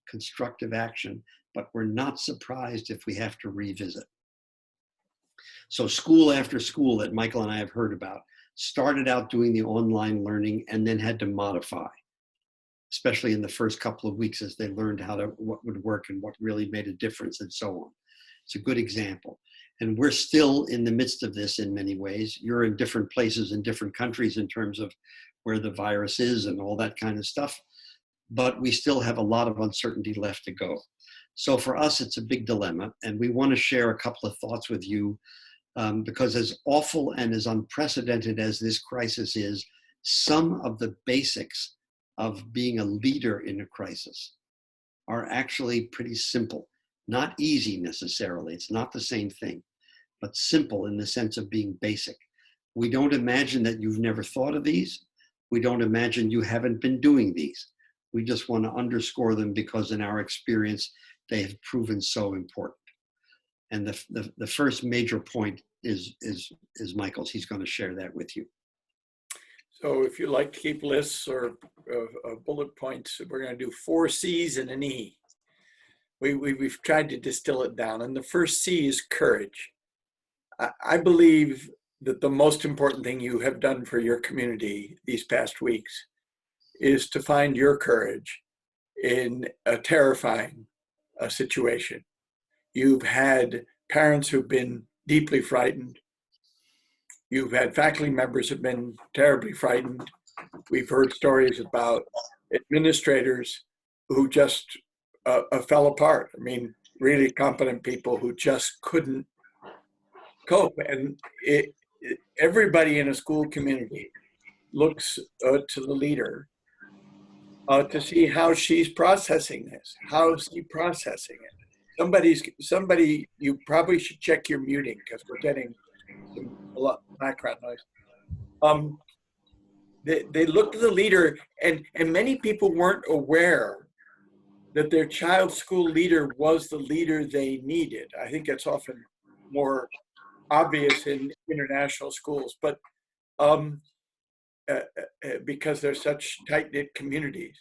constructive action, but we're not surprised if we have to revisit. So school after school that Michael and I have heard about started out doing the online learning and then had to modify, especially in the first couple of weeks as they learned what would work and what really made a difference and so on. It's a good example. And we're still in the midst of this in many ways. You're in different places in different countries in terms of where the virus is and all that kind of stuff. But we still have a lot of uncertainty left to go. So for us, it's a big dilemma. And we want to share a couple of thoughts with you because as awful and as unprecedented as this crisis is, some of the basics of being a leader in a crisis are actually pretty simple. Not easy necessarily, it's not the same thing, but simple in the sense of being basic. We don't imagine that you've never thought of these. We don't imagine you haven't been doing these. We just want to underscore them because in our experience, they have proven so important. And the first major point is Michael's. He's going to share that with you. So if you like to keep lists or bullet points, we're going to do 4 C's and an E. We've tried to distill it down. And the first C is courage. I believe that the most important thing you have done for your community these past weeks is to find your courage in a terrifying situation. You've had parents who've been deeply frightened. You've had faculty members who've been terribly frightened. We've heard stories about administrators who just fell apart. I mean, really competent people who just couldn't cope. And everybody in a school community looks to the leader to see how she's processing this. How is he processing it? Somebody, you probably should check your muting because we're getting a lot of background noise. They looked to the leader, and many people weren't aware that their child's school leader was the leader they needed. I think that's often more obvious in international schools, but because they're such tight-knit communities.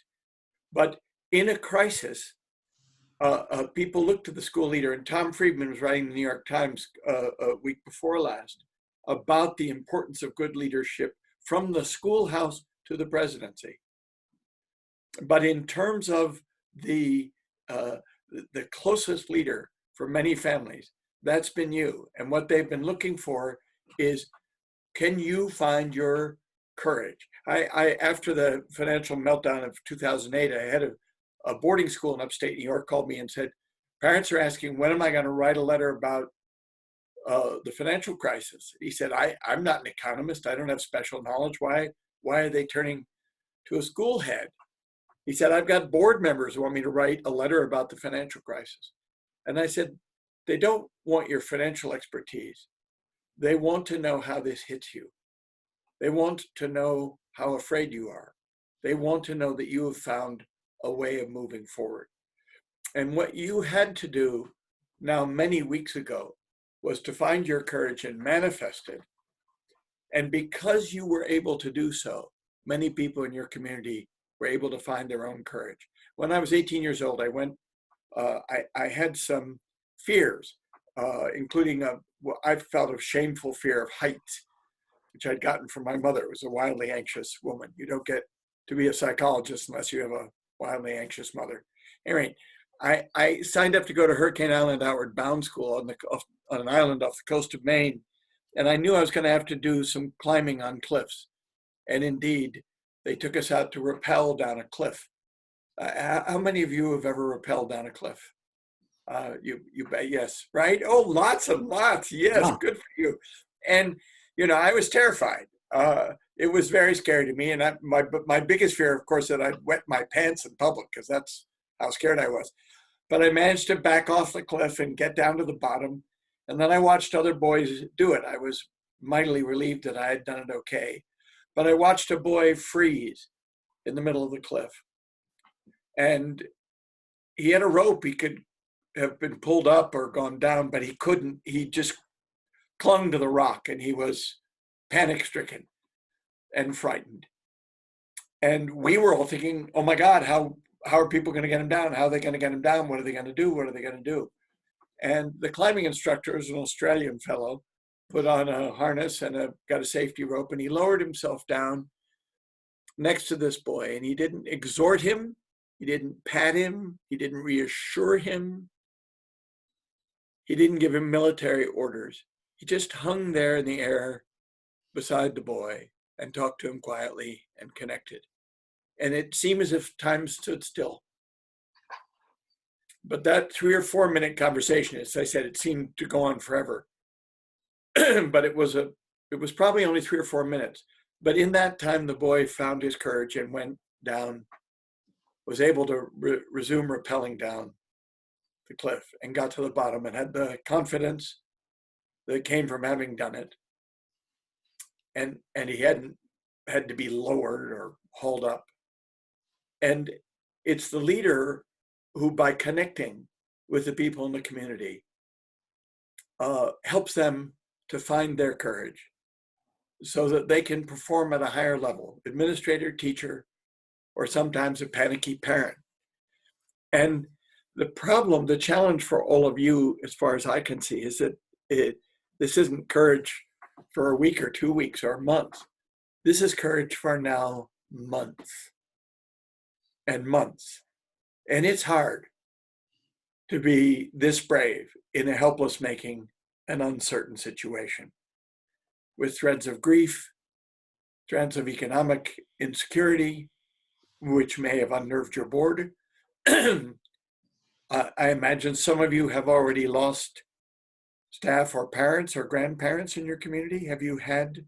But in a crisis, people look to the school leader, and Tom Friedman was writing in the New York Times a week before last about the importance of good leadership from the schoolhouse to the presidency. But in terms of the closest leader for many families, that's been you. And what they've been looking for is, can you find your courage? I after the financial meltdown of 2008, I had a boarding school in upstate New York called me and said, parents are asking, when am I going to write a letter about the financial crisis? He said, I'm not an economist. I don't have special knowledge. Why are they turning to a school head? He said, I've got board members who want me to write a letter about the financial crisis. And I said, they don't want your financial expertise. They want to know how this hits you. They want to know how afraid you are. They want to know that you have found a way of moving forward. And what you had to do now many weeks ago was to find your courage and manifest it. And because you were able to do so, many people in your community were able to find their own courage. When I was 18 years old, I had some fears, including I felt a shameful fear of heights, which I'd gotten from my mother, who was a wildly anxious woman. You don't get to be a psychologist unless you have a wildly anxious mother. Anyway, I signed up to go to Hurricane Island Outward Bound School on an island off the coast of Maine, and I knew I was going to have to do some climbing on cliffs. And indeed, they took us out to rappel down a cliff. How many of you have ever rappelled down a cliff? You bet, yes, right? Oh, lots and lots, yes, yeah. Good for you. And I was terrified. It was very scary to me, and my biggest fear, of course, that I'd wet my pants in public, because that's how scared I was. But I managed to back off the cliff and get down to the bottom, and then I watched other boys do it. I was mightily relieved that I had done it okay. But I watched a boy freeze in the middle of the cliff. And he had a rope. He could have been pulled up or gone down, but he couldn't. He just clung to the rock, and he was panic-stricken and frightened. And we were all thinking, oh my God, how how are people going to get him down? How are they going to get him down? What are they going to do? What are they going to do? And the climbing instructor is an Australian fellow, put on a harness and got a safety rope, and he lowered himself down next to this boy. And he didn't exhort him, he didn't pat him, he didn't reassure him, he didn't give him military orders. He just hung there in the air beside the boy and talked to him quietly and connected. And it seemed as if time stood still. But that 3 or 4 minute conversation, as I said, it seemed to go on forever. But it was probably only 3 or 4 minutes. But in that time, the boy found his courage and went down, was able to resume rappelling down the cliff and got to the bottom and had the confidence that came from having done it. And he hadn't had to be lowered or hauled up. And it's the leader who, by connecting with the people in the community, helps them to find their courage so that they can perform at a higher level, administrator, teacher, or sometimes a panicky parent. And the challenge for all of you, as far as I can see, is that this isn't courage for a week or 2 weeks or a month. This is courage for now months and months. And it's hard to be this brave in a helpless making an uncertain situation with threads of grief, threads of economic insecurity, which may have unnerved your board. I imagine some of you have already lost staff or parents or grandparents in your community. Have you had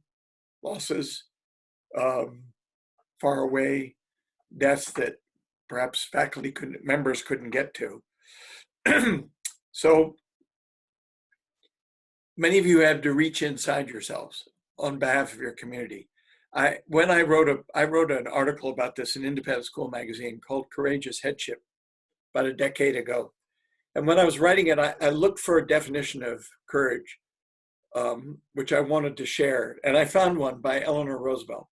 losses, far away, deaths that perhaps faculty members couldn't get to? So many of you have to reach inside yourselves on behalf of your community. I wrote an article about this in Independent School Magazine called Courageous Headship about a decade ago. And when I was writing it, I looked for a definition of courage, which I wanted to share. And I found one by Eleanor Roosevelt,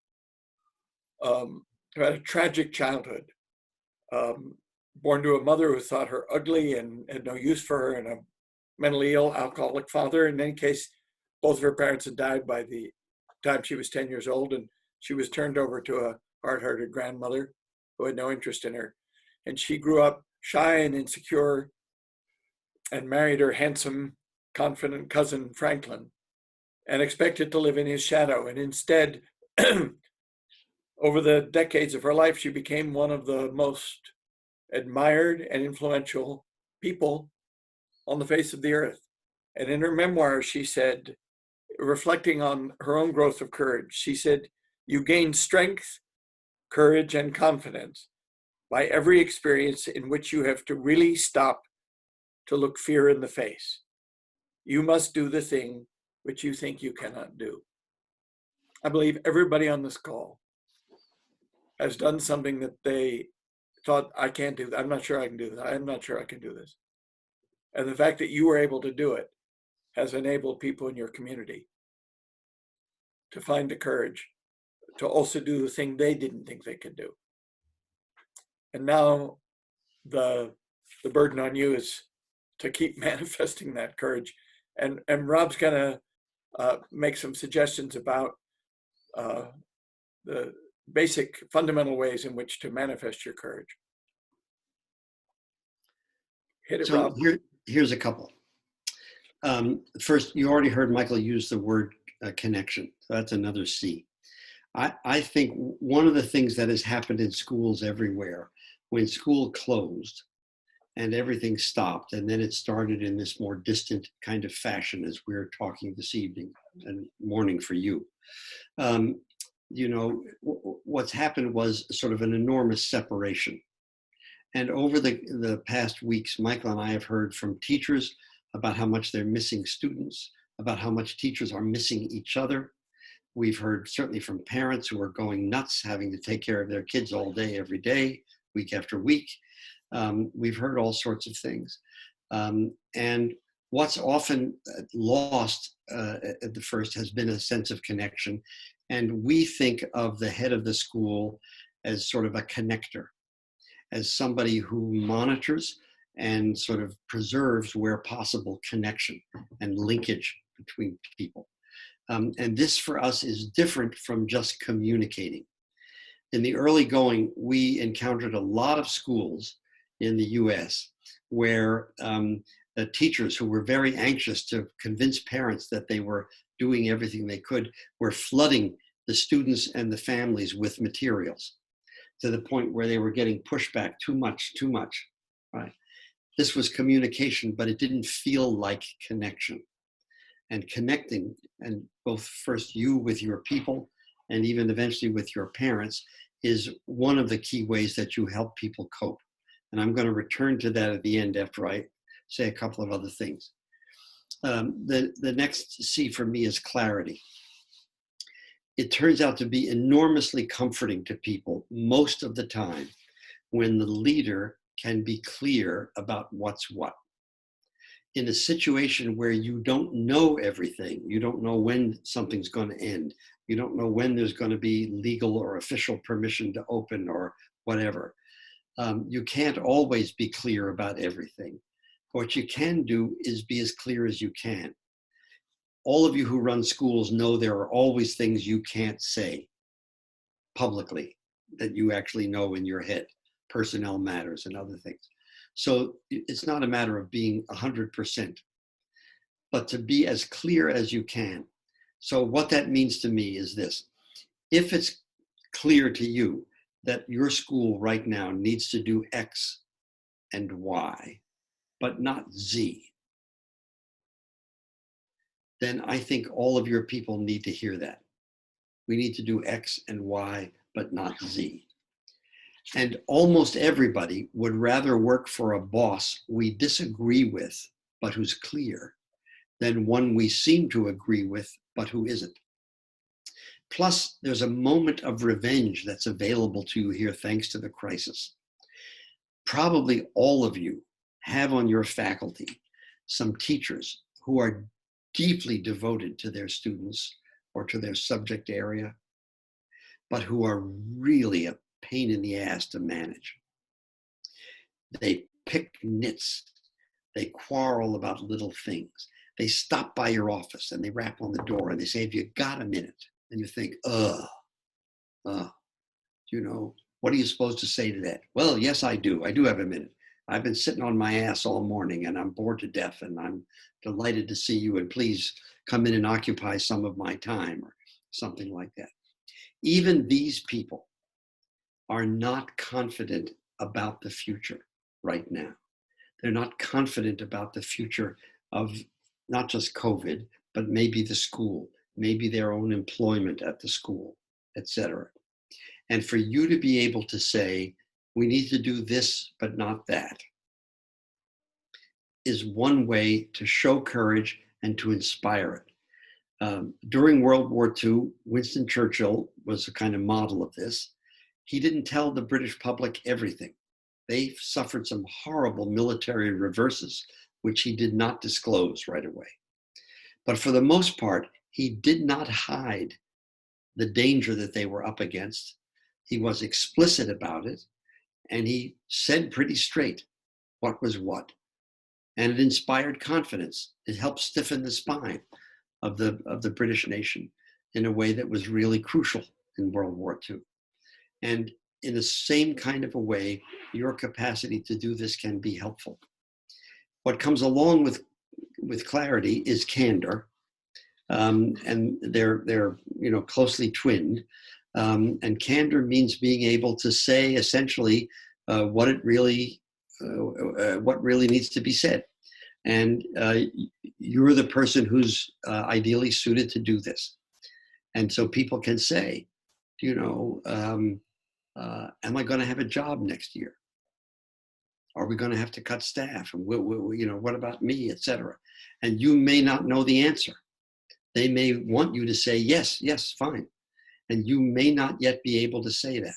who had a tragic childhood, born to a mother who thought her ugly and had no use for her, and a mentally ill alcoholic father. In any case, both of her parents had died by the time she was 10 years old, and she was turned over to a hard-hearted grandmother who had no interest in her. And she grew up shy and insecure and married her handsome, confident cousin, Franklin, and expected to live in his shadow. And instead, over the decades of her life, she became one of the most admired and influential people on the face of the earth. And in her memoir, she said, reflecting on her own growth of courage, she said, "You gain strength, courage, and confidence by every experience in which you have to really stop to look fear in the face. You must do the thing which you think you cannot do." I believe everybody on this call has done something that they thought, I can't do that. I'm not sure I can do that. I'm not sure I can do this. And the fact that you were able to do it has enabled people in your community to find the courage to also do the thing they didn't think they could do. And now the burden on you is to keep manifesting that courage. And Rob's gonna make some suggestions about the basic fundamental ways in which to manifest your courage. Hit it, So Rob. here's a couple. First, you already heard Michael use the word connection. So that's another C. I think one of the things that has happened in schools everywhere, when school closed and everything stopped, and then it started in this more distant kind of fashion as we're talking this evening and morning for you. What's happened was sort of an enormous separation. And over the past weeks, Michael and I have heard from teachers about how much they're missing students, about how much teachers are missing each other. We've heard certainly from parents who are going nuts, having to take care of their kids all day, every day, week after week. We've heard all sorts of things. And what's often lost at the first has been a sense of connection. And we think of the head of the school as sort of a connector. as somebody who monitors and sort of preserves, where possible, connection and linkage between people. And this for us is different from just communicating. In the early going, we encountered a lot of schools in the US where the teachers, who were very anxious to convince parents that they were doing everything they could, were flooding the students and the families with materials to the point where they were getting pushback, too much, right? This was communication, but it didn't feel like connection. And connecting, and both first you with your people and even eventually with your parents, is one of the key ways that you help people cope. And I'm going to return to that at the end after I say a couple of other things. The next C for me is clarity. It turns out to be enormously comforting to people most of the time when the leader can be clear about what's what. In a situation where you don't know everything, you don't know when something's going to end, you don't know when there's going to be legal or official permission to open or whatever, you can't always be clear about everything. What you can do is be as clear as you can. All of you who run schools know there are always things you can't say publicly that you actually know in your head, personnel matters and other things. So it's not a matter of being 100%, but to be as clear as you can. So what that means to me is this: if it's clear to you that your school right now needs to do X and Y, but not Z, then I think all of your people need to hear that. We need to do X and Y, but not Z. And almost everybody would rather work for a boss we disagree with, but who's clear, than one we seem to agree with, but who isn't. Plus, there's a moment of revenge that's available to you here thanks to the crisis. Probably all of you have on your faculty some teachers who are deeply devoted to their students or to their subject area, but who are really a pain in the ass to manage. They pick nits. They quarrel about little things. They stop by your office and they rap on the door and they say, "Have you got a minute?" And you think, you know, what are you supposed to say to that? Well, yes, I do. I do have a minute. I've been sitting on my ass all morning and I'm bored to death and I'm delighted to see you, and please come in and occupy some of my time, or something like that. Even these people are not confident about the future right now. They're not confident about the future of not just COVID, but maybe the school, maybe their own employment at the school, etc. And for you to be able to say, we need to do this, but not that, is one way to show courage and to inspire it. During World War II, Winston Churchill was a kind of model of this. He didn't tell the British public everything. They suffered some horrible military reverses, which he did not disclose right away. But for the most part, he did not hide the danger that they were up against. He was explicit about it, and he said pretty straight what was what. And it inspired confidence. It helped stiffen the spine of the British nation in a way that was really crucial in World War II. And in the same kind of a way, your capacity to do this can be helpful. What comes along with clarity is candor, and they're closely twinned. And candor means being able to say essentially what really needs to be said. And you're the person who's ideally suited to do this. And so people can say, am I going to have a job next year? Are we going to have to cut staff? And what about me, et cetera? And you may not know the answer. They may want you to say, yes, fine. And you may not yet be able to say that.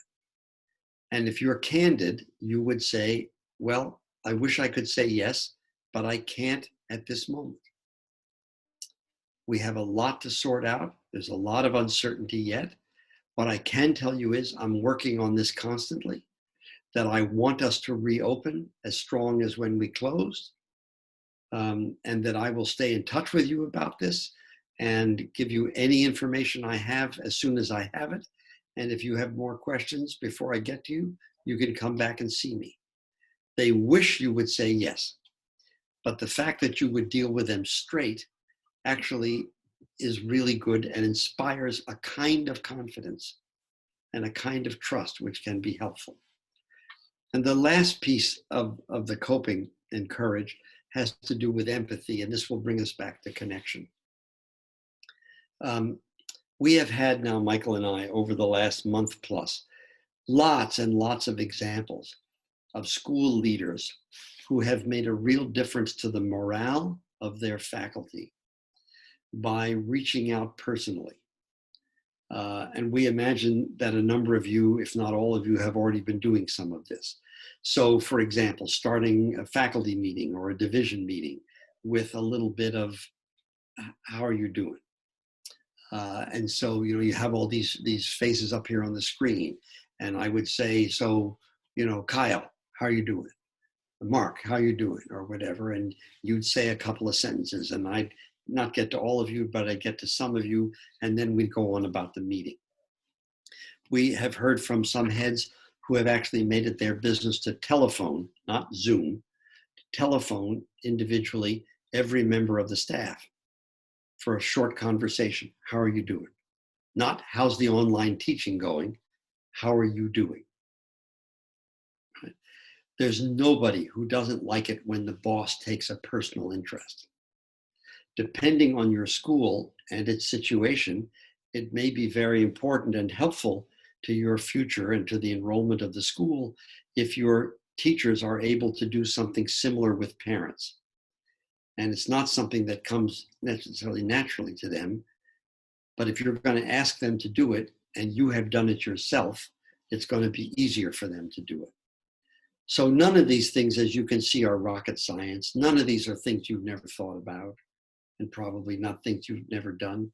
And if you're candid, you would say, well, I wish I could say yes, but I can't at this moment. We have a lot to sort out. There's a lot of uncertainty yet. What I can tell you is I'm working on this constantly. that I want us to reopen as strong as when we closed, and that I will stay in touch with you about this and give you any information I have as soon as I have it. And if you have more questions before I get to you, you can come back and see me. They wish you would say yes, but the fact that you would deal with them straight actually is really good and inspires a kind of confidence and a kind of trust, which can be helpful. And the last piece of the coping and courage has to do with empathy, and this will bring us back to connection. We have had now, Michael and I, over the last month plus, lots and lots of examples of school leaders who have made a real difference to the morale of their faculty by reaching out personally. And we imagine that a number of you, if not all of you, have already been doing some of this. So, for example, starting a faculty meeting or a division meeting with a little bit of, how are you doing? And so, you have all these faces up here on the screen. And I would say, so, Kyle, how are you doing? Mark, how are you doing? Or whatever. And you'd say a couple of sentences, and I'd not get to all of you, but I'd get to some of you, and then we'd go on about the meeting. We have heard from some heads who have actually made it their business to telephone, not Zoom, telephone individually every member of the staff for a short conversation. How are you doing? Not how's the online teaching going? How are you doing? Right? There's nobody who doesn't like it when the boss takes a personal interest. Depending on your school and its situation, it may be very important and helpful to your future and to the enrollment of the school if your teachers are able to do something similar with parents. And it's not something that comes necessarily naturally to them, but if you're going to ask them to do it and you have done it yourself, it's going to be easier for them to do it. So none of these things, as you can see, are rocket science. None of these are things you've never thought about, and probably not things you've never done.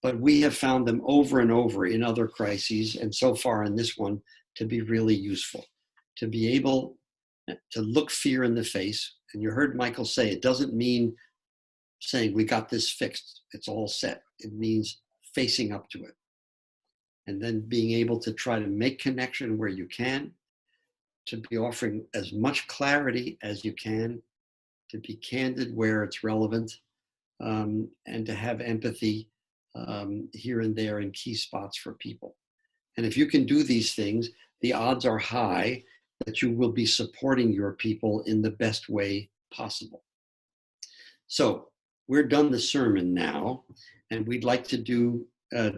But we have found them over and over in other crises, and so far in this one, to be really useful. To be able to look fear in the face. And you heard Michael say, it doesn't mean saying we got this fixed, it's all set. It means facing up to it. And then being able to try to make connection where you can, to be offering as much clarity as you can, to be candid where it's relevant, and to have empathy here and there in key spots for people. And if you can do these things, the odds are high that you will be supporting your people in the best way possible. So we're done the sermon now, and we'd like to do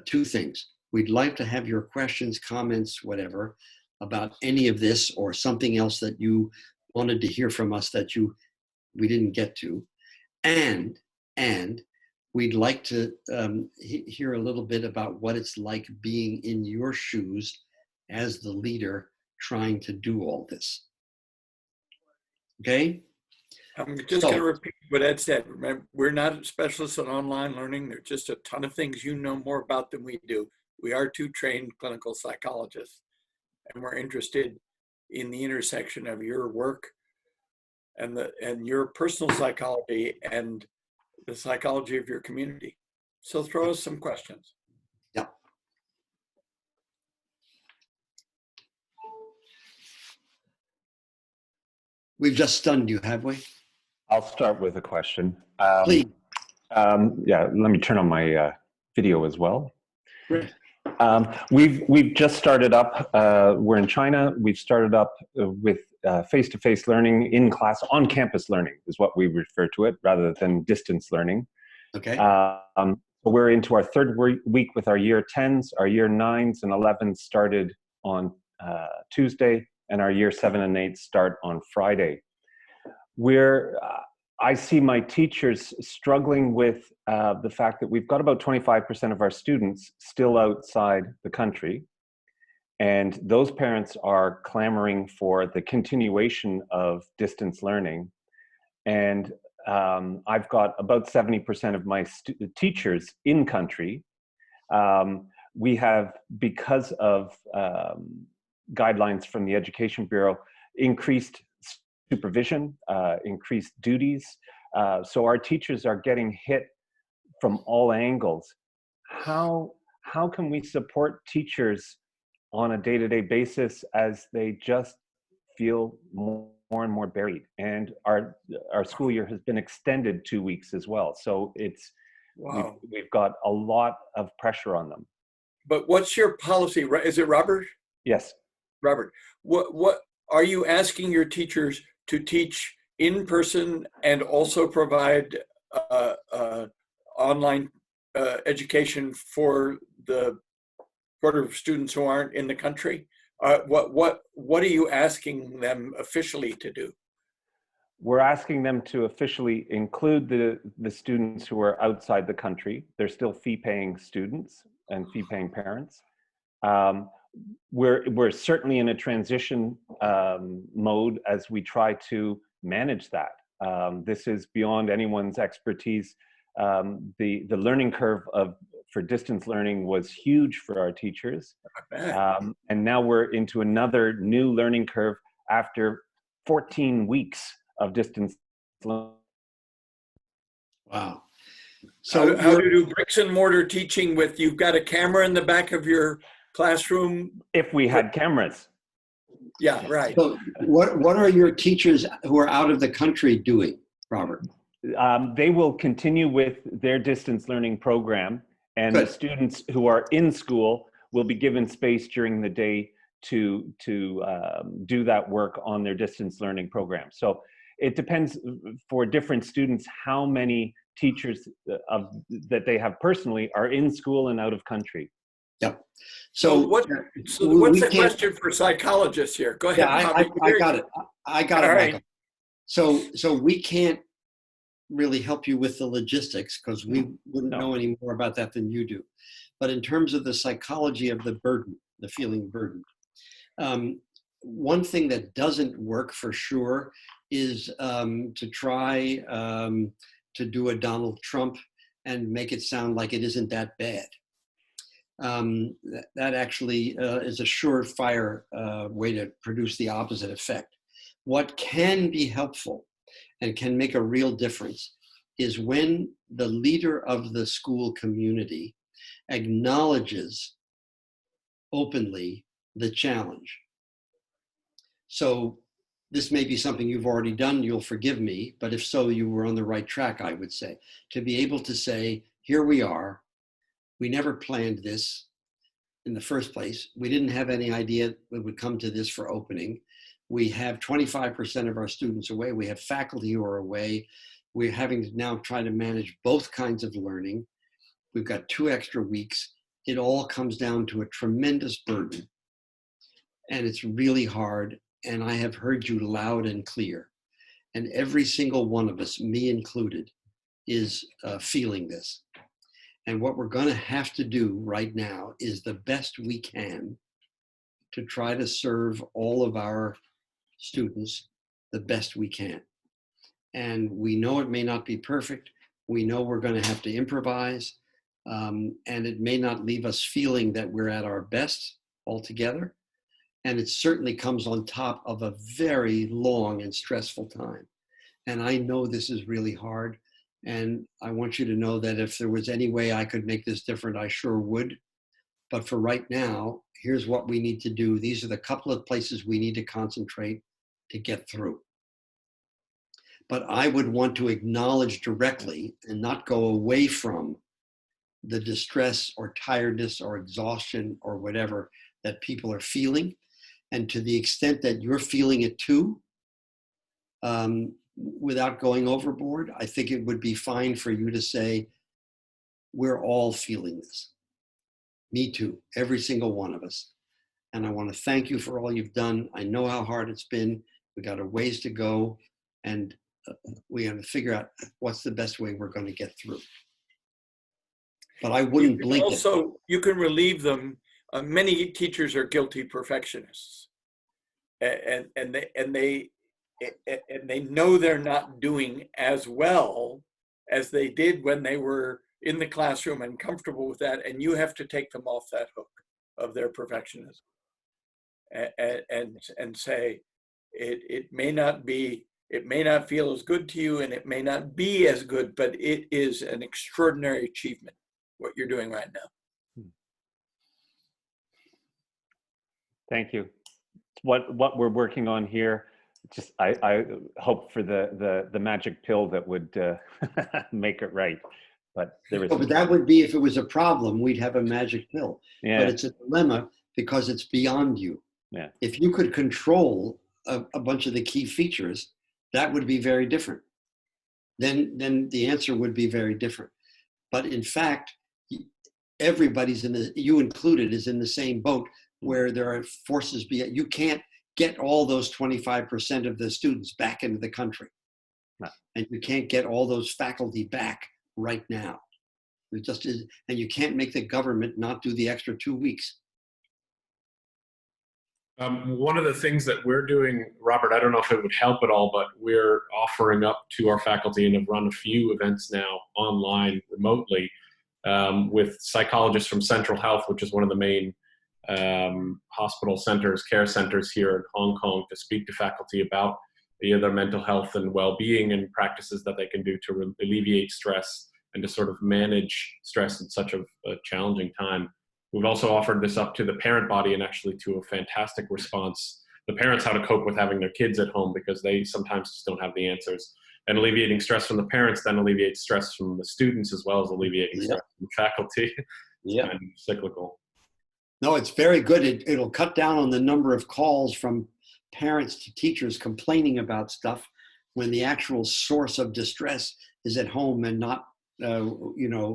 two things. We'd like to have your questions, comments, whatever, about any of this or something else that you wanted to hear from us that we didn't get to. And we'd like to hear a little bit about what it's like being in your shoes as the leader trying to do all this. Okay? I'm just going to repeat what Ed said. Remember, we're not specialists in online learning. There's just a ton of things you know more about than we do. We are two trained clinical psychologists, and we're interested in the intersection of your work and your personal psychology and the psychology of your community. So throw us some questions. Yeah. We've just stunned you, have we? I'll start with a question. Please. Yeah, let me turn on my video as well. Great. We've just started up, we're in China, we've started up with face-to-face learning in class, on-campus learning is what we refer to it, rather than distance learning. Okay. We're into our third week with our year 10s, our year 9s and 11s started on Tuesday, and our year 7 and 8 start on Friday. I see my teachers struggling with the fact that we've got about 25% of our students still outside the country. And those parents are clamoring for the continuation of distance learning. And I've got about 70% of my teachers in country. We have, because of guidelines from the Education Bureau, increased supervision, increased duties. So our teachers are getting hit from all angles. How can we support teachers on a day-to-day basis as they just feel more and more buried? And our school year has been extended 2 weeks as well. So it's, Wow. we've got a lot of pressure on them. But what's your policy? Is it Robert? Yes. Robert, what are you asking your teachers to teach in person and also provide online education for the quarter of students who aren't in the country? What are you asking them officially to do? We're asking them to officially include the students who are outside the country. They're still fee-paying students and fee-paying parents. We're certainly in a transition mode as we try to manage that. This is beyond anyone's expertise. The learning curve for distance learning was huge for our teachers. And now we're into another new learning curve after 14 weeks of distance learning. Wow. So how do you do bricks and mortar teaching with, you've got a camera in the back of your classroom? If we had cameras. Yeah, right. So what are your teachers who are out of the country doing, Robert? They will continue with their distance learning program, and Good. the students who are in school will be given space during the day to do that work on their distance learning program. So it depends for different students how many teachers that they have personally are in school and out of country. Yep. So what's the question for psychologists here? Go ahead. Yeah, I got it. I got it, right. Michael. So we can't really help you with the logistics because we wouldn't know any more about that than you do. But in terms of the psychology of the burden, the feeling burdened, one thing that doesn't work for sure is to try to do a Donald Trump and make it sound like it isn't that bad. That actually is a surefire way to produce the opposite effect. What can be helpful and can make a real difference is when the leader of the school community acknowledges openly the challenge. So this may be something you've already done, you'll forgive me, but if so, you were on the right track, I would say. To be able to say, here we are, we never planned this in the first place. We didn't have any idea it would come to this for opening. We have 25% of our students away. We have faculty who are away. We're having to now try to manage both kinds of learning. We've got 2 extra weeks. It all comes down to a tremendous burden. And it's really hard. And I have heard you loud and clear. And every single one of us, me included, is feeling this. And what we're going to have to do right now is the best we can to try to serve all of our students the best we can. And we know it may not be perfect. We know we're going to have to improvise. And it may not leave us feeling that we're at our best altogether. And it certainly comes on top of a very long and stressful time. And I know this is really hard. And I want you to know that if there was any way I could make this different, I sure would. But for right now, here's what we need to do. These are the couple of places we need to concentrate to get through. But I would want to acknowledge directly and not go away from the distress or tiredness or exhaustion or whatever that people are feeling. And to the extent that you're feeling it too, without going overboard, I think it would be fine for you to say, we're all feeling this. Me too, every single one of us. And I want to thank you for all you've done. I know how hard it's been. We got a ways to go, and we have to figure out what's the best way we're going to get through. But I wouldn't blink it. Also, you can relieve them. Many teachers are guilty perfectionists, and they know they're not doing as well as they did when they were in the classroom and comfortable with that. And you have to take them off that hook of their perfectionism. and say it may not be, it may not feel as good to you, and it may not be as good, but it is an extraordinary achievement what you're doing right now. Thank you. What we're working on here, just I hope for the magic pill that would make it right, but there is. But that would be if it was a problem, we'd have a magic pill. Yeah. But it's a dilemma because it's beyond you. Yeah. If you could control a bunch of the key features, that would be very different. Then the answer would be very different. But in fact, everybody's you included, is in the same boat, where there are forces beyond. You can't get all those 25% of the students back into the country. No. And you can't get all those faculty back right now. It just is, and you can't make the government not do the extra 2 weeks. One of the things that we're doing, Robert, I don't know if it would help at all, but we're offering up to our faculty, and have run a few events now online remotely, with psychologists from Central Health, which is one of the main hospital centers, care centers here in Hong Kong, to speak to faculty about their mental health and well-being, and practices that they can do to alleviate stress and to sort of manage stress in such a challenging time. We've also offered this up to the parent body, and actually to a fantastic response. The parents, how to cope with having their kids at home, because they sometimes just don't have the answers. And alleviating stress from the parents then alleviates stress from the students, as well as alleviating stress from the faculty. Yeah. Kind of cyclical. No, it's very good. It'll cut down on the number of calls from parents to teachers complaining about stuff when the actual source of distress is at home and not,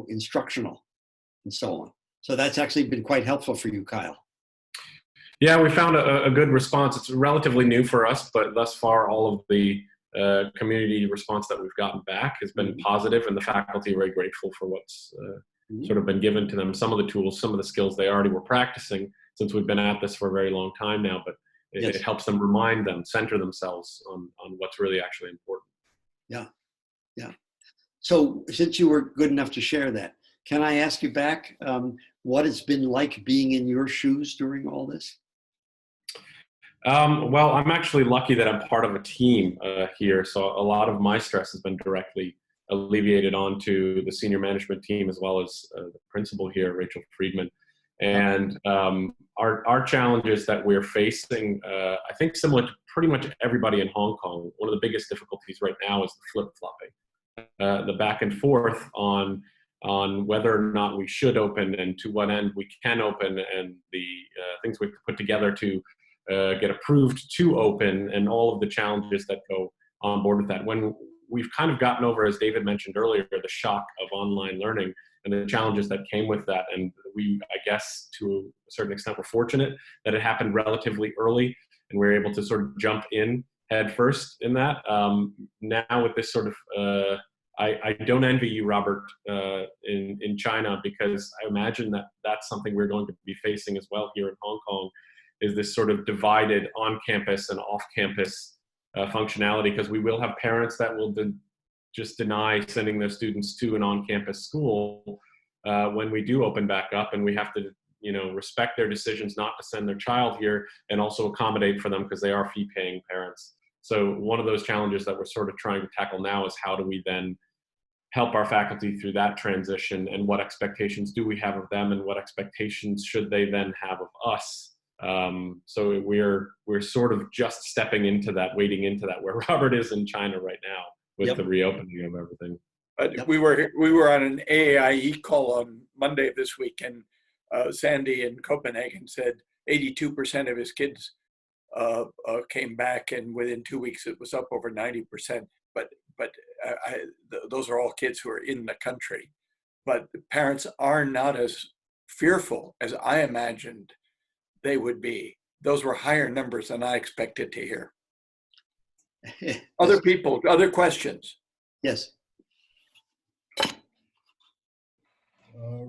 instructional and so on. So that's actually been quite helpful for you, Kyle. Yeah, we found a good response. It's relatively new for us, but thus far all of the community response that we've gotten back has been positive, and the faculty are very grateful for what's sort of been given to them. Some of the tools, some of the skills they already were practicing, since we've been at this for a very long time now, but it helps them remind them, center themselves on what's really actually important. Yeah, yeah. So since you were good enough to share that, can I ask you back what it's been like being in your shoes during all this? Well, I'm actually lucky that I'm part of a team here, so a lot of my stress has been directly alleviated onto the senior management team, as well as the principal here, Rachel Friedman. And our challenges that we're facing, I think similar to pretty much everybody in Hong Kong, one of the biggest difficulties right now is the flip-flopping, the back and forth on whether or not we should open, and to what end we can open, and the things we put together to get approved to open, and all of the challenges that go on board with that. When we've kind of gotten over, as David mentioned earlier, the shock of online learning and the challenges that came with that, and we, I guess, to a certain extent, were fortunate that it happened relatively early, and we were able to sort of jump in head first in that. Now with this sort of, I don't envy you, Robert, in China, because I imagine that that's something we're going to be facing as well here in Hong Kong, is this sort of divided on-campus and off-campus functionality, because we will have parents that will just deny sending their students to an on-campus school when we do open back up, and we have to respect their decisions not to send their child here, and also accommodate for them because they are fee-paying parents. So one of those challenges that we're sort of trying to tackle now is how do we then help our faculty through that transition, and what expectations do we have of them, and what expectations should they then have of us. So we're sort of just stepping into that, wading into that, where Robert is in China right now with the reopening of everything. We were on an AAIE call on Monday of this week, and Sandy in Copenhagen said 82% of his kids came back, and within 2 weeks it was up over 90%. But those are all kids who are in the country. But parents are not as fearful as I imagined they would be. Those were higher numbers than I expected to hear. Other people, other questions? Yes.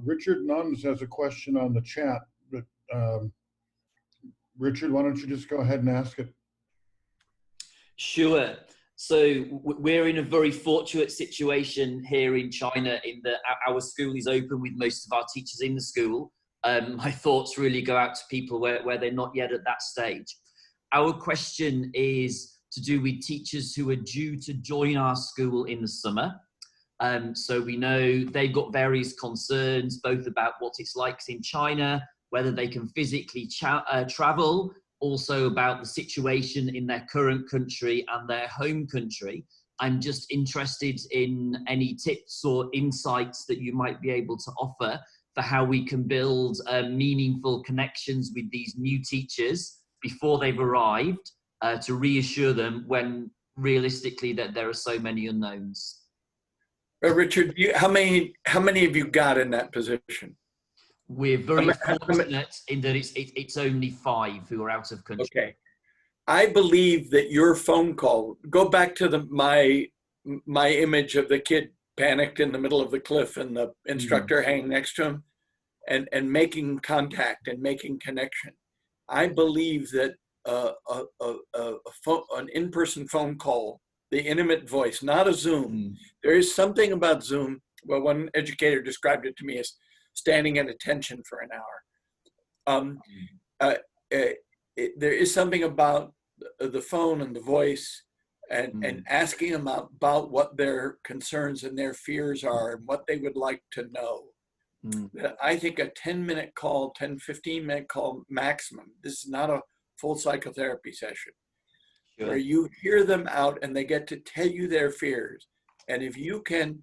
Richard Nuns has a question on the chat, but Richard, why don't you just go ahead and ask it? Sure. So we're in a very fortunate situation here in China, in that our school is open with most of our teachers in the school. my thoughts really go out to people where they're not yet at that stage. Our question is to do with teachers who are due to join our school in the summer. So we know they've got various concerns, both about what it's like in China, whether they can physically travel, also about the situation in their current country and their home country. I'm just interested in any tips or insights that you might be able to offer for how we can build meaningful connections with these new teachers before they've arrived, to reassure them when realistically that there are so many unknowns. Richard, how many have you got in that position? We're very fortunate in that it's only 5 who are out of country. Okay. I believe that your phone call, go back to my image of the kid panicked in the middle of the cliff and the instructor hanging next to him and making contact and making connection. I believe that an in-person phone call, the intimate voice, not a Zoom. There is something about Zoom. Well, one educator described it to me as standing at attention for an hour. There is something about the phone and the voice and asking them about what their concerns and their fears are and what they would like to know. I think a 10-minute call, 15-minute call maximum. This is not a full psychotherapy session. Sure. Where you hear them out and they get to tell you their fears. And if you can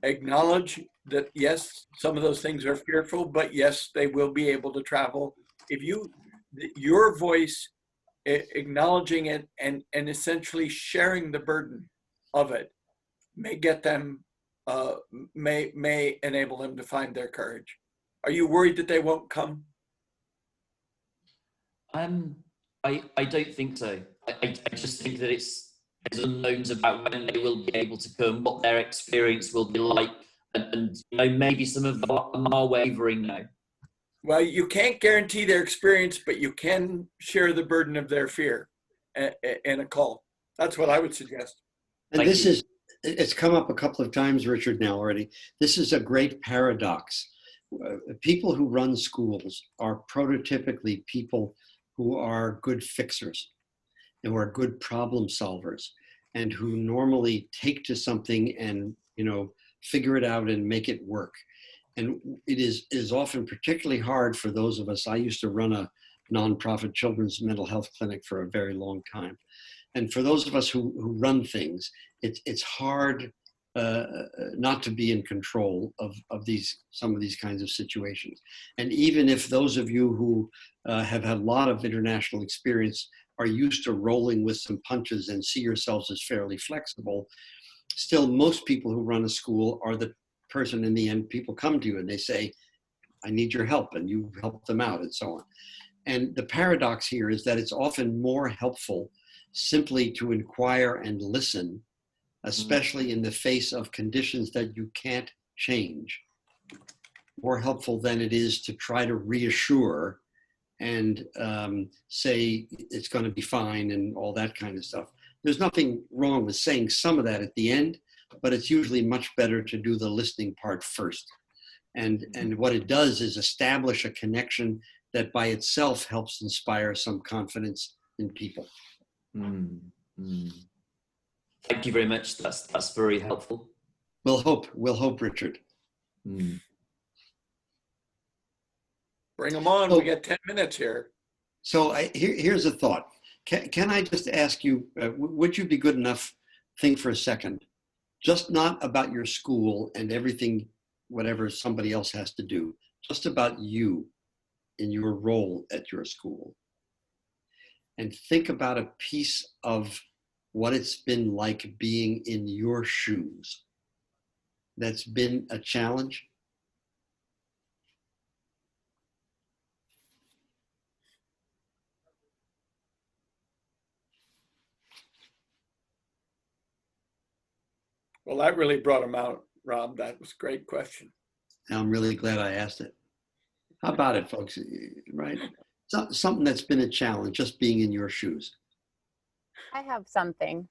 acknowledge that, yes, some of those things are fearful, but yes, they will be able to travel. If your voice acknowledging it and essentially sharing the burden of it may get them, may enable them to find their courage. Are you worried that they won't come? I don't think so. I just think that there's unknowns about when they will be able to come, what their experience will be like, and maybe some of them are wavering now. Well, you can't guarantee their experience, but you can share the burden of their fear in a call. That's what I would suggest. And it's come up a couple of times, Richard, now already. This is a great paradox. People who run schools are prototypically people who are good fixers and who are good problem solvers and who normally take to something and, figure it out and make it work. And it is often particularly hard for those of us. I used to run a nonprofit children's mental health clinic for a very long time. And for those of us who run things, it's hard not to be in control of some of these kinds of situations. And even if those of you who have had a lot of international experience are used to rolling with some punches and see yourselves as fairly flexible, still most people who run a school are the person in the end. People come to you and they say, I need your help, and you help them out and so on. And the paradox here is that it's often more helpful simply to inquire and listen, especially in the face of conditions that you can't change, more helpful than it is to try to reassure and say it's going to be fine and all that kind of stuff. There's nothing wrong with saying some of that at the end, but it's usually much better to do the listening part first. And what it does is establish a connection that by itself helps inspire some confidence in people. Thank you very much. That's very helpful. We'll hope, Richard. Bring them on. We got 10 minutes here. So here's a thought. Can I just ask you, would you be good enough, think for a second, just not about your school and everything, whatever somebody else has to do, just about you in your role at your school. And think about a piece of what it's been like being in your shoes. That's been a challenge. Well, that really brought him out, Rob. That was a great question. I'm really glad I asked it. How about it, folks? Right? Something that's been a challenge, just being in your shoes. I have something.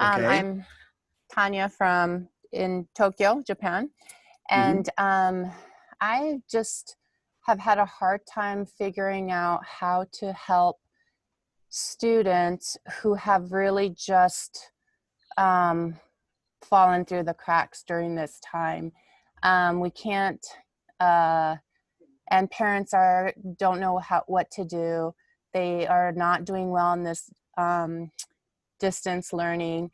Okay. I'm Tanya in Tokyo, Japan. And I just have had a hard time figuring out how to help students who have really just fallen through the cracks during this time. We can't, and parents don't know what to do. They are not doing well in this distance learning.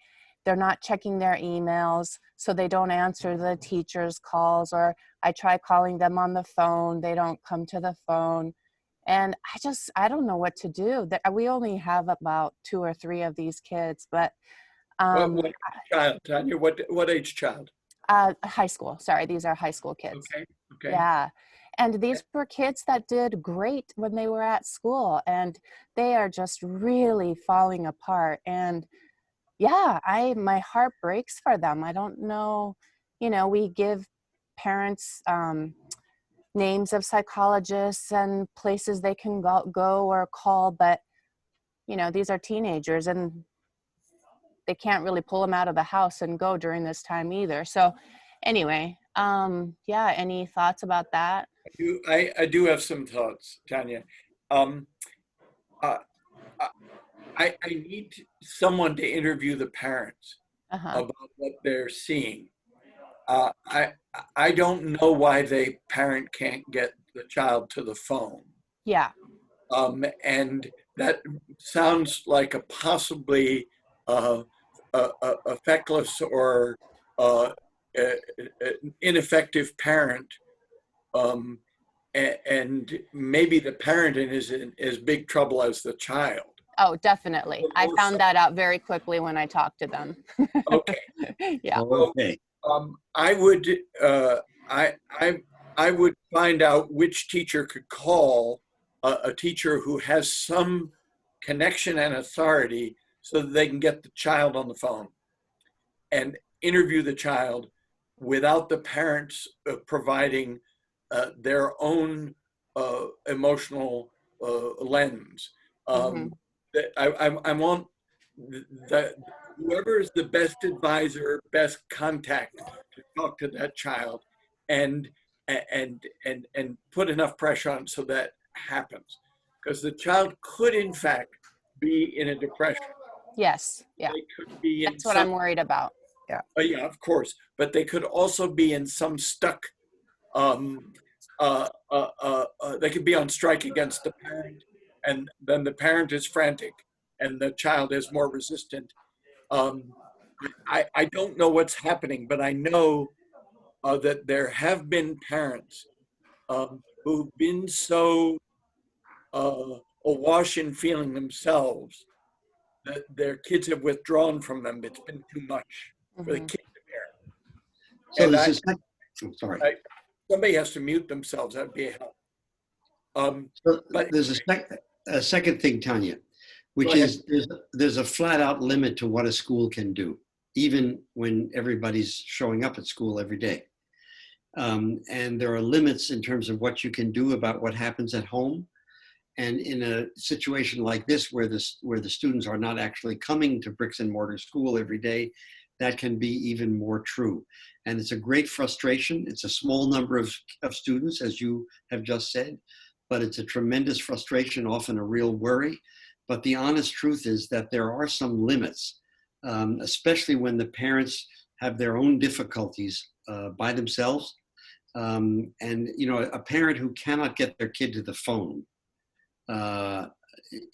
They're not checking their emails, so they don't answer the teacher's calls, or I try calling them on the phone. They don't come to the phone. And I don't know what to do. We only have about 2 or 3 of these kids, but What child, Tanya? What age child? high school. Sorry, these are high school kids. Okay. Okay. Yeah. And these were kids that did great when they were at school, and they are just really falling apart. And yeah, my heart breaks for them. I don't know, we give parents names of psychologists and places they can go or call, but these are teenagers and they can't really pull them out of the house and go during this time either. So anyway, yeah, any thoughts about that? I do have some thoughts, Tanya. I need someone to interview the parents about what they're seeing. I don't know why the parent can't get the child to the phone. Yeah. And that sounds like a possibly a feckless or ineffective parent. And maybe the parent is in as big trouble as the child. Oh, definitely. I found that out very quickly when I talked to them. Okay. Yeah. Okay. I would find out which teacher could call a teacher who has some connection and authority so that they can get the child on the phone and interview the child without the parents providing their own emotional lens. I want whoever is the best advisor, best contact to talk to that child and put enough pressure on so that happens. Because the child could in fact be in a depression. Yes. Yeah. They could be in That's what I'm worried about. Yeah. Yeah, of course. But they could also be in some stuck, they could be on strike against the parent, and then the parent is frantic and the child is more resistant. I don't know what's happening, but I know that there have been parents who've been so awash in feeling themselves that their kids have withdrawn from them. It's been too much for the kid to bear. So And this is, I'm sorry. Somebody has to mute themselves. That'd be a help. But there's a second thing, Tanya, which is there's a flat out limit to what a school can do, even when everybody's showing up at school every day. And there are limits in terms of what you can do about what happens at home. And in a situation like this, where the students are not actually coming to bricks and mortar school every day, that can be even more true. And it's a great frustration. It's a small number of students, as you have just said, but it's a tremendous frustration, often a real worry. But the honest truth is that there are some limits, especially when the parents have their own difficulties by themselves. And a parent who cannot get their kid to the phone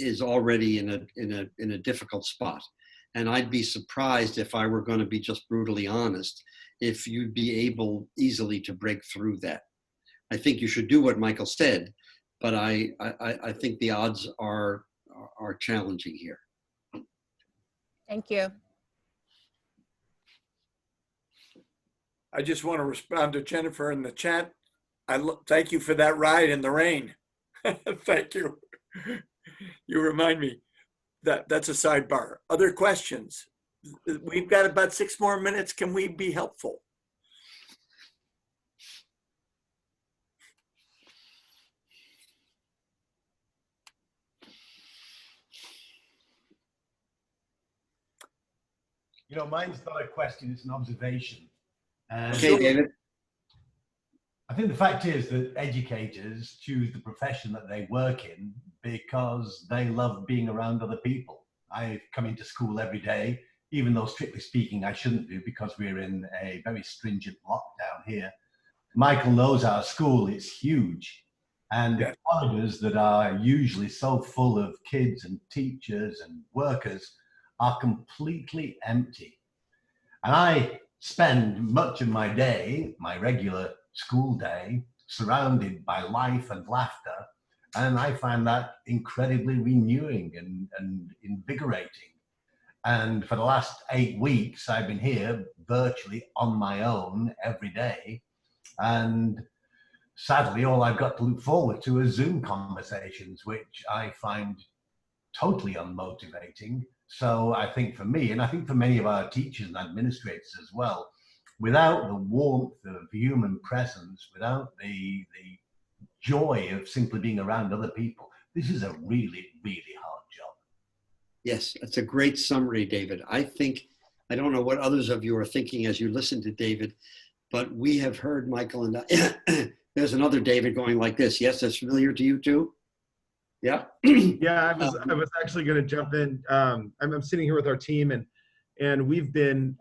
is already in a difficult spot. And I'd be surprised, if I were going to be just brutally honest, if you'd be able easily to break through that. I think you should do what Michael said, but I think the odds are challenging here. Thank you. I just want to respond to Jennifer in the chat. Thank you for that ride in the rain. Thank you. You remind me. That's a sidebar. Other questions? We've got about 6 more minutes. Can we be helpful? Mine's not a question, it's an observation. Okay, David. I think the fact is that educators choose the profession that they work in because they love being around other people. I come into school every day, even though strictly speaking I shouldn't do because we're in a very stringent lockdown here. Michael knows our school, it's huge. And the corridors that are usually so full of kids and teachers and workers are completely empty. And I spend much of my day, my regular school day, surrounded by life and laughter. And I find that incredibly renewing and invigorating. And for the last 8 weeks, I've been here virtually on my own every day. And sadly, all I've got to look forward to is Zoom conversations, which I find totally unmotivating. So I think for me, and I think for many of our teachers and administrators as well, without the warmth of human presence, without the joy of simply being around other people, this is a really, really hard job. Yes, that's a great summary, David. I think, I don't know what others of you are thinking as you listen to David, but we have heard Michael and I, there's another David going like this. Yes, that's familiar to you too? Yeah. Yeah, I was actually going to jump in. I'm sitting here with our team, and we've been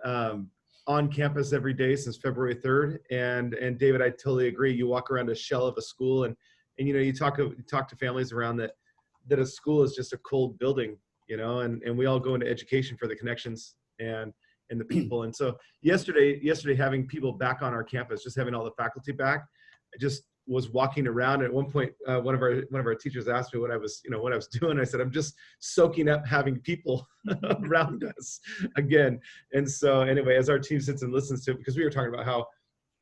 on campus every day since February 3rd. And David, I totally agree. You walk around a shell of a school, and you know, you talk to families around that a school is just a cold building, you know, and we all go into education for the connections and the people. And so yesterday having people back on our campus, just having all the faculty back, I just was walking around. At one point, one of our teachers asked me what I was doing. I said, I'm just soaking up having people around us again. And so anyway, as our team sits and listens to it, because we were talking about how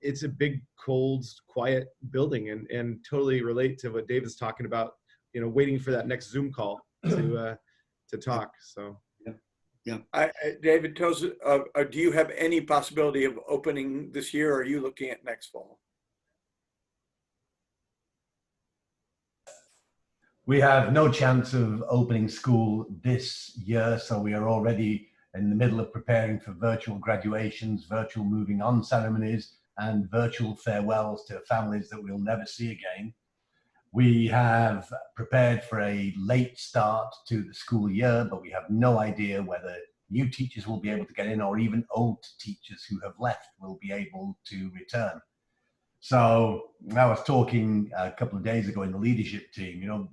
it's a big, cold, quiet building, and totally relate to what David's talking about, you know, waiting for that next Zoom call to talk. So. Yeah. David, tell us, do you have any possibility of opening this year, or are you looking at next fall? We have no chance of opening school this year, so we are already in the middle of preparing for virtual graduations, virtual moving on ceremonies, and virtual farewells to families that we'll never see again. We have prepared for a late start to the school year, but we have no idea whether new teachers will be able to get in, or even old teachers who have left will be able to return. So I was talking a couple of days ago in the leadership team, you know,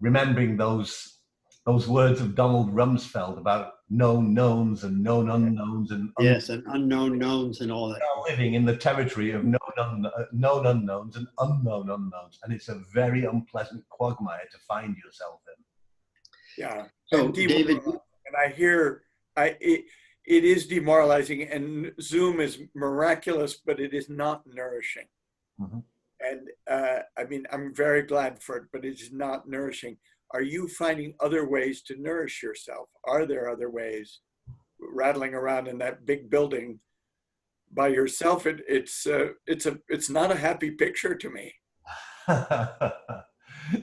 remembering those words of Donald Rumsfeld about known knowns and known unknowns, and yes, and unknown knowns and all that. Living in the territory of known unknowns and unknown unknowns, and it's a very unpleasant quagmire to find yourself in. Yeah. So and David, and I hear it is demoralizing, and Zoom is miraculous, but it is not nourishing. Mm-hmm. And I mean, I'm very glad for it, but it's not nourishing. Are you finding other ways to nourish yourself? Are there other ways? Rattling around in that big building by yourself, it's not a happy picture to me.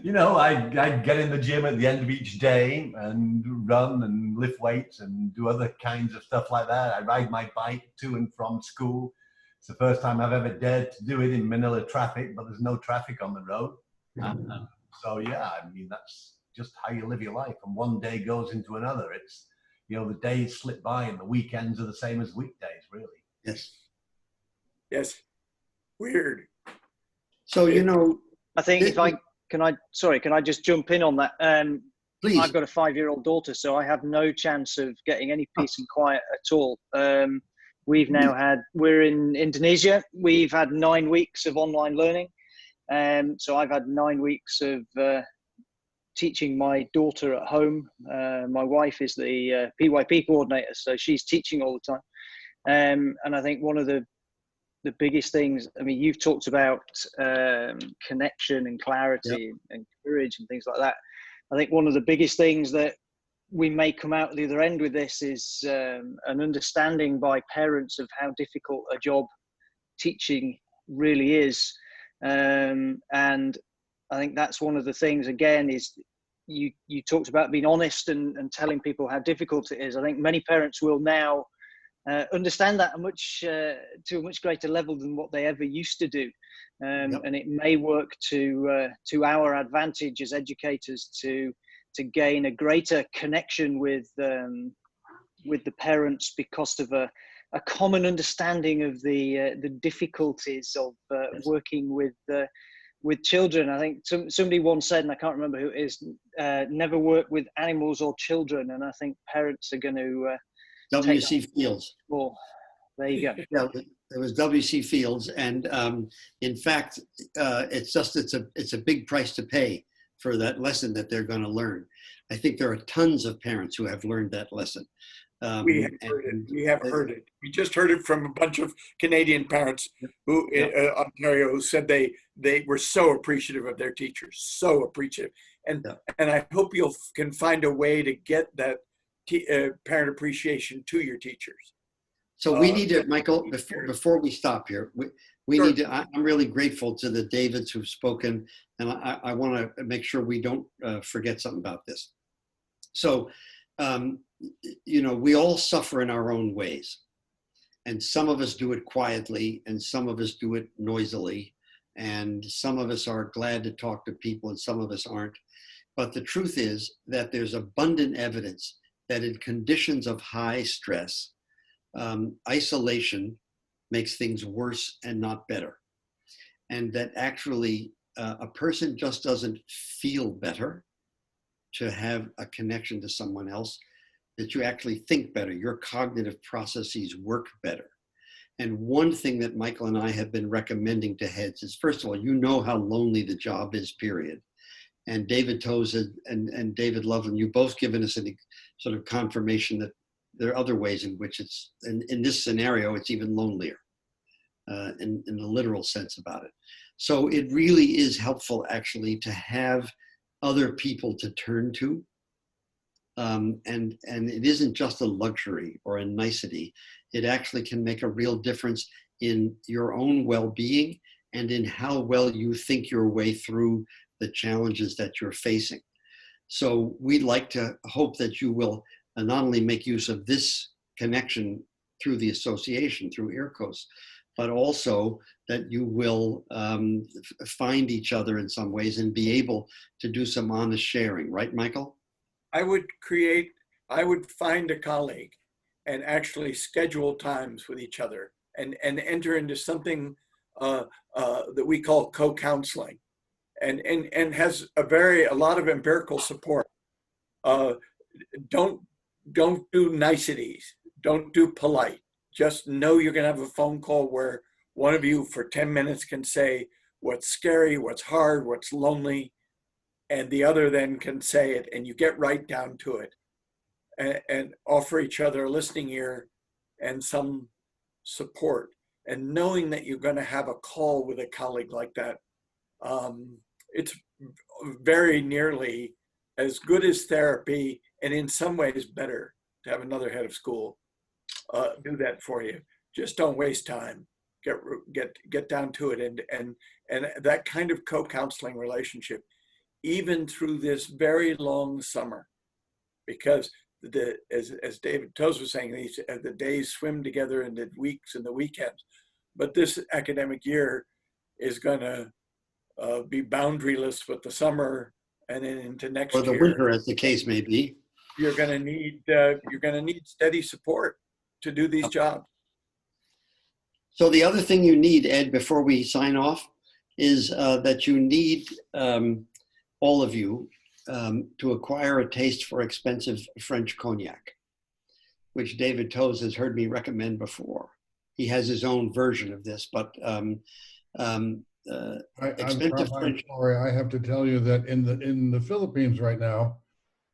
You know, I get in the gym at the end of each day and run and lift weights and do other kinds of stuff like that. I ride my bike to and from school. It's the first time I've ever dared to do it in Manila traffic, but there's no traffic on the road. So yeah, I mean, that's just how you live your life. And one day goes into another. It's, you know, the days slip by and the weekends are the same as weekdays, really. yes. Yes. Weird. So, you know, I think can I just jump in on that? please. I've got a 5-year-old daughter, so I have no chance of getting any peace and quiet at all. We're in Indonesia. We've had 9 weeks of online learning. So I've had 9 weeks of teaching my daughter at home. My wife is the PYP coordinator, so she's teaching all the time. And I think one of the biggest things, I mean, you've talked about connection and clarity, yep, and courage and things like that. I think one of the biggest things that we may come out the other end with this is an understanding by parents of how difficult a job teaching really is. And I think that's one of the things, again, is you talked about being honest and telling people how difficult it is. I think many parents will now understand that to a much greater level than what they ever used to do. And it may work to our advantage as educators to gain a greater connection with the parents because of a common understanding of the difficulties of working with children. I think somebody once said, and I can't remember who it is, never work with animals or children. And I think parents are going to W.C. Fields. Well, there you go. Yeah, it was W.C. Fields, and in fact, it's a big price to pay for that lesson that they're going to learn. I think there are tons of parents who have learned that lesson. We have heard it. We have heard it. We just heard it from a bunch of Canadian parents who in Ontario who said they were so appreciative of their teachers, so appreciative, and I hope you can find a way to get that parent appreciation to your teachers. So we need to, Michael, before we stop here, we need to, I'm really grateful to the Davids who've spoken, and I want to make sure we don't forget something about this. So, we all suffer in our own ways, and some of us do it quietly, and some of us do it noisily, and some of us are glad to talk to people, and some of us aren't. But the truth is that there's abundant evidence that in conditions of high stress, isolation makes things worse and not better. And that actually a person just doesn't feel better to have a connection to someone else, that you actually think better, your cognitive processes work better. And one thing that Michael and I have been recommending to heads is, first of all, you know how lonely the job is, period. And David Toes and David Loveland, you both given us a sort of confirmation that there are other ways in which it's, in this scenario, it's even lonelier in the literal sense about it. So it really is helpful actually to have other people to turn to. And it isn't just a luxury or a nicety. It actually can make a real difference in your own well-being and in how well you think your way through the challenges that you're facing. So we'd like to hope that you will not only make use of this connection through the association, through IRCOS, but also that you will find each other in some ways and be able to do some honest sharing, right, Michael? I would find a colleague and actually schedule times with each other and enter into something that we call co-counseling and has a lot of empirical support. Don't do niceties. Don't do polite. Just know you're going to have a phone call where one of you for 10 minutes can say what's scary, what's hard, what's lonely, and the other then can say it, and you get right down to it and offer each other a listening ear and some support. And knowing that you're going to have a call with a colleague like that, it's very nearly as good as therapy, and in some ways better to have another head of school do that for you. Just don't waste time. Get down to it, and that kind of co-counseling relationship, even through this very long summer, because as David Toes was saying, the days swim together in the weeks and the weekends. But this academic year is going to be boundaryless with the summer and then into next year. Or the winter, as the case may be. You're going to need steady support to do these jobs. So the other thing you need, Ed, before we sign off, is that you need all of you to acquire a taste for expensive French cognac, which David Toes has heard me recommend before. He has his own version of this, but expensive French. Sorry, I have to tell you that in the Philippines right now,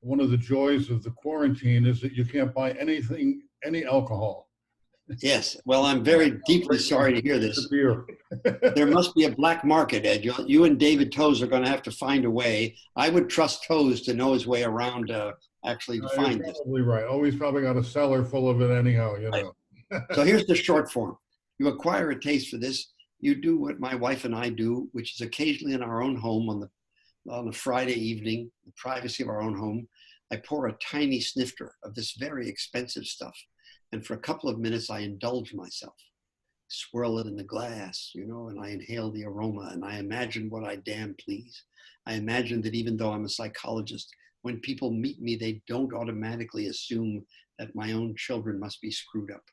one of the joys of the quarantine is that you can't buy any alcohol. Yes, well, I'm very deeply sorry to hear this. Beer. There must be a black market, Ed. You and David Toes are going to have to find a way. I would trust Toes to know his way around actually to find this. Probably right. Oh, he's probably got a cellar full of it anyhow, you know. So here's the short form. You acquire a taste for this. You do what my wife and I do, which is occasionally in our own home on a Friday evening, the privacy of our own home, I pour a tiny snifter of this very expensive stuff. And for a couple of minutes, I indulge myself, swirl it in the glass, and I inhale the aroma, and I imagine what I damn please. I imagine that even though I'm a psychologist, when people meet me, they don't automatically assume that my own children must be screwed up.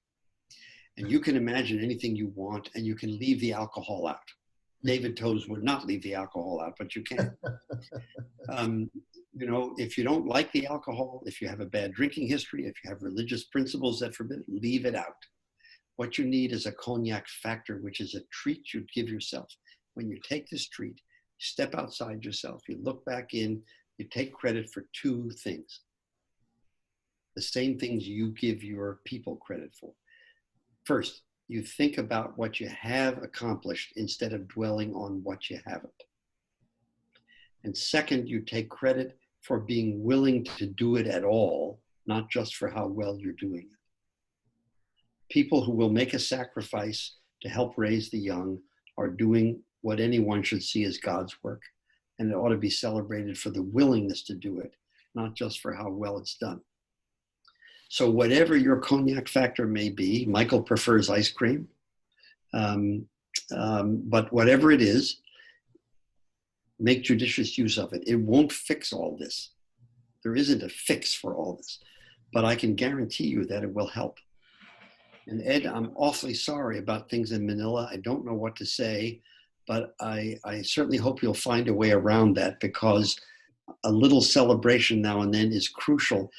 And you can imagine anything you want, and you can leave the alcohol out. David Toes would not leave the alcohol out, but you can. If you don't like the alcohol, if you have a bad drinking history, if you have religious principles that forbid it, leave it out. What you need is a cognac factor, which is a treat you'd give yourself. When you take this treat, step outside yourself, you look back in, you take credit for two things. The same things you give your people credit for. First, you think about what you have accomplished instead of dwelling on what you haven't. And second, you take credit for being willing to do it at all, not just for how well you're doing it. People who will make a sacrifice to help raise the young are doing what anyone should see as God's work. And it ought to be celebrated for the willingness to do it, not just for how well it's done. So whatever your cognac factor may be, Michael prefers ice cream, but whatever it is, make judicious use of it. It won't fix all this. There isn't a fix for all this, but I can guarantee you that it will help. And Ed, I'm awfully sorry about things in Manila. I don't know what to say, but I certainly hope you'll find a way around that, because a little celebration now and then is crucial.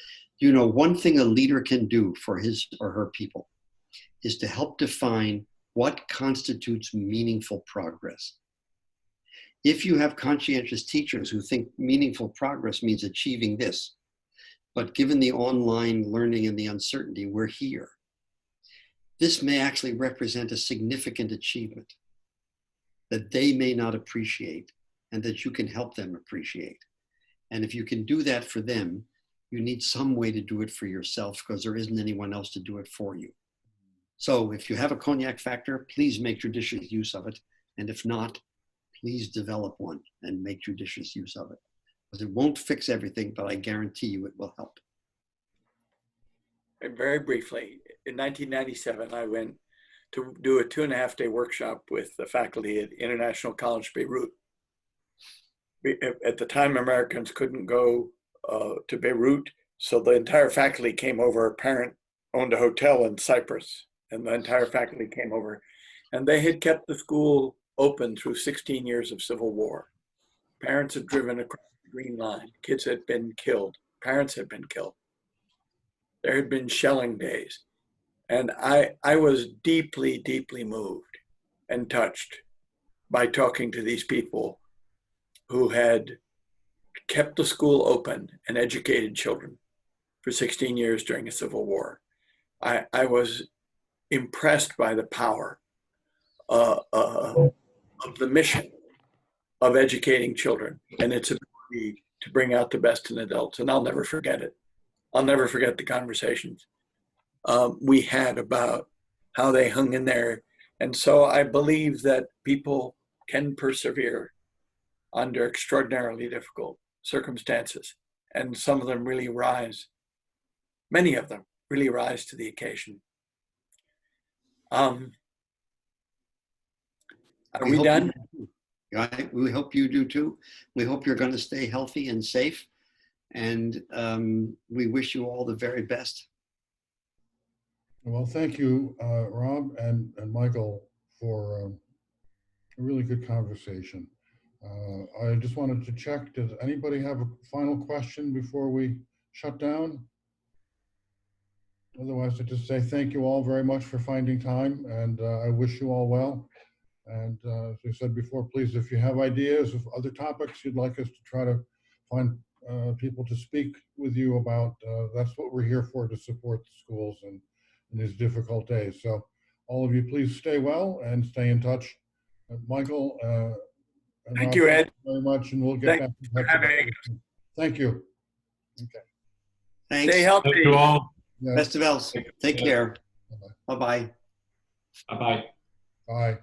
One thing a leader can do for his or her people is to help define what constitutes meaningful progress. If you have conscientious teachers who think meaningful progress means achieving this, but given the online learning and the uncertainty, we're here. This may actually represent a significant achievement that they may not appreciate and that you can help them appreciate. And if you can do that for them, you need some way to do it for yourself, because there isn't anyone else to do it for you. So if you have a cognac factor, please make judicious use of it. And if not, please develop one and make judicious use of it. Because it won't fix everything, but I guarantee you it will help. And very briefly, in 1997, I went to do a 2.5-day workshop with the faculty at International College Beirut. At the time, Americans couldn't go to Beirut, so the entire faculty came over. A parent owned a hotel in Cyprus, and the entire faculty came over. And they had kept the school open through 16 years of civil war. Parents had driven across the Green Line. Kids had been killed. Parents had been killed. There had been shelling days. And I was deeply, deeply moved and touched by talking to these people who had kept the school open and educated children for 16 years during a civil war. I was impressed by the power of the mission of educating children and its ability to bring out the best in adults. And I'll never forget it. I'll never forget the conversations we had about how they hung in there. And so I believe that people can persevere under extraordinarily difficult circumstances. And some of them really rise, many of them really rise to the occasion. Are we done? We hope you do too. We hope you're going to stay healthy and safe. And we wish you all the very best. Well, thank you, Rob and Michael, for a really good conversation. I just wanted to check, does anybody have a final question before we shut down? Otherwise, I just say thank you all very much for finding time, and I wish you all well. And as I said before, please, if you have ideas of other topics you'd like us to try to find people to speak with you about, that's what we're here for, to support the schools in these difficult days. So all of you, please stay well and stay in touch. Michael, and Thank Rob, you, Ed. thank you very much, and we'll get back in touch. Thank you. Okay. Thanks. Stay healthy. Thank you all. Yeah. Best of else. Take care. Bye-bye. Bye-bye. Bye.